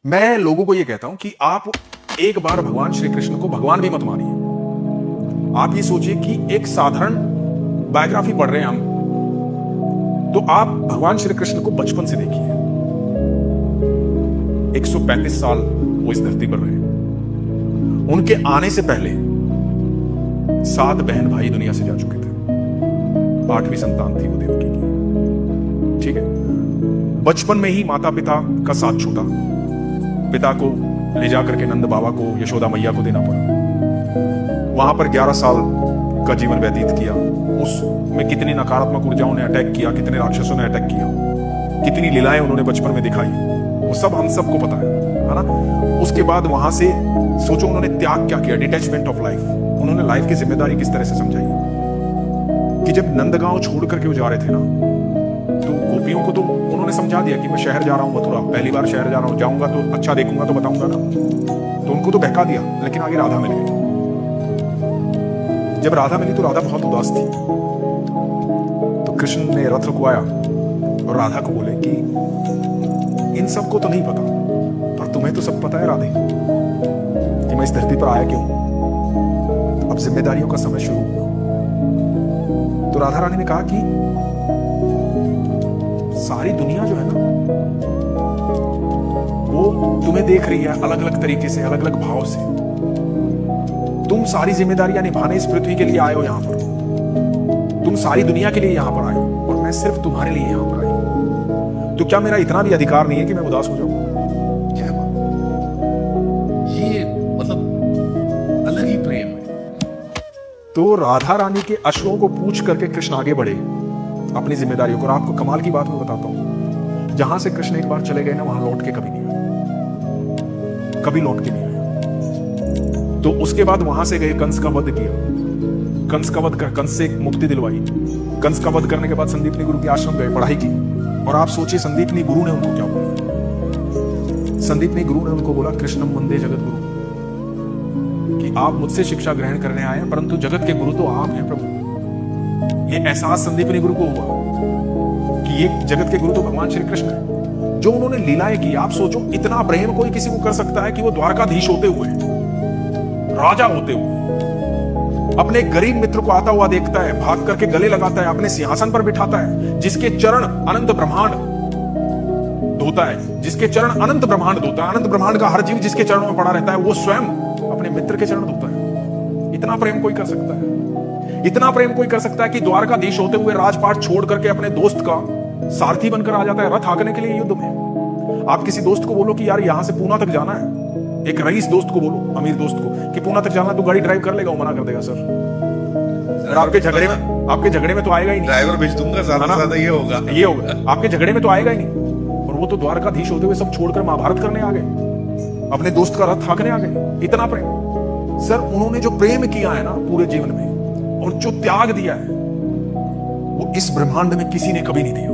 मैं लोगों को यह कहता हूं कि आप एक बार भगवान श्री कृष्ण को भगवान भी मत मानिए। आप ये सोचिए कि एक साधारण बायोग्राफी पढ़ रहे हैं हम, तो आप भगवान श्री कृष्ण को बचपन से देखिए। 135 साल वो इस धरती पर रहे। उनके आने से पहले 7 बहन भाई दुनिया से जा चुके थे। 8वीं संतान थी वो देवकी की। ठीक है, बचपन में ही माता पिता का साथ छूटा। पिता को ले जाकर के नंद बाबा को, यशोदा मैया को देना पड़ा। वहां पर 11 साल का जीवन व्यतीत किया। उसमें कितनी नकारात्मक ऊर्जाओं ने अटैक किया, कितने राक्षसों ने अटैक किया, कितनी लीलाएं उन्होंने बचपन में दिखाई, वो सब हम सबको पता है ना। उसके बाद वहां से सोचो उन्होंने त्याग क्या किया, डिटैचमेंट ऑफ लाइफ। उन्होंने लाइफ की जिम्मेदारी किस तरह से समझाई कि जब नंदगांव छोड़ करके वो जा रहे थे ना, तो गोपियों को तो उन्होंने समझा दिया कि मैं शहर जा रहा हूं, मथुरा, पहली बार शहर जा रहा हूं, जाऊंगा तो अच्छा देखूंगा तो बताऊंगा ना। तो उनको तो बहका दिया, लेकिन आगे राधा मिल गई। जब राधा मिली तो राधा बहुत उदास थी। तो कृष्ण ने रथ रुकवाया और राधा को बोले कि इन सबको तो नहीं पता, पर तुम्हें तो सब पता है राधे कि मैं इस धरती पर आया क्यों। अब जिम्मेदारियों का समय शुरू हुआ। तो राधा रानी ने कहा कि सारी दुनिया जो है ना, वो तुम्हें देख रही है अलग अलग तरीके से, अलग अलग भाव से। तुम सारी जिम्मेदारियां निभाने इस पृथ्वी के लिए आए हो यहां पर। तुम सारी दुनिया के लिए यहां पर आए हो और मैं सिर्फ तुम्हारे लिए यहां पर आई। तो क्या मेरा इतना भी अधिकार नहीं है कि मैं उदास हो जाऊं? क्या बात, ये मतलब अलग ही प्रेम है। तो राधा रानी के अश्वों को पूछ करके कृष्ण आगे बढ़े अपनी जिम्मेदारियों को। और आपको कमाल की बात मैं बताता हूं, जहां से कृष्ण एक बार चले गए ना, वहां लौट के कभी नहीं आए, कभी लौट के नहीं आए। तो उसके बाद वहां से गए, कंस का वध किया, कंस का वध कर कंस से मुक्ति दिलवाई। कंस का वध करने के बाद संदीपनी गुरु के आश्रम गए, पढ़ाई की। और आप सोचिए संदीपनी गुरु ने उनको क्या बोला। संदीपनी गुरु ने उनको बोला, कृष्णम वंदे जगत गुरु, कि आप मुझसे शिक्षा ग्रहण करने आए हैं, परंतु जगत के गुरु तो आप हैं प्रभु। ये एहसास संदीपनी गुरु को हुआ कि ये जगत के गुरु तो भगवान श्री कृष्ण है। जो उन्होंने लीलाएं की, आप सोचो इतना प्रेम कोई किसी को कर सकता है कि वो द्वारकाधीश होते हुए, राजा होते हुए, अपने गरीब मित्र को आता हुआ देखता है, भाग करके गले लगाता है, अपने सिंहासन पर बिठाता है, जिसके चरण अनंत ब्रह्मांड धोता है, जिसके चरण अनंत ब्रह्मांड धोता है, अनंत ब्रह्मांड का हर जीव जिसके चरणों में पड़ा रहता है, वो स्वयं अपने मित्र के चरण धोता है। इतना प्रेम कोई कर सकता है? इतना प्रेम कोई कर सकता है कि द्वारकाधीश होते हुए राजपाट छोड़ करके अपने दोस्त का सारथी बनकर आ जाता है रथ हाँकने के लिए युद्ध में। आप किसी दोस्त को बोलो कि यार यहां से पूना तक जाना है, एक रईस दोस्त को बोलो, अमीर दोस्त को, कि पूना तक जाना, तो गाड़ी ड्राइव कर लेगा? वो मना कर देगा सर। और आपके झगड़े में तो आएगा ही नहीं। ड्राइवर भेज दूंगा, ज्यादा ये होगा। आपके झगड़े में तो आएगा ही नहीं। और वो तो द्वारकाधीश होते हुए सब छोड़कर महाभारत करने आ गए, अपने दोस्त का रथ हाँकने आ गए। इतना प्रेम सर, उन्होंने जो प्रेम किया है ना पूरे जीवन में, और जो त्याग दिया है, वो इस ब्रह्मांड में किसी ने कभी नहीं दिया।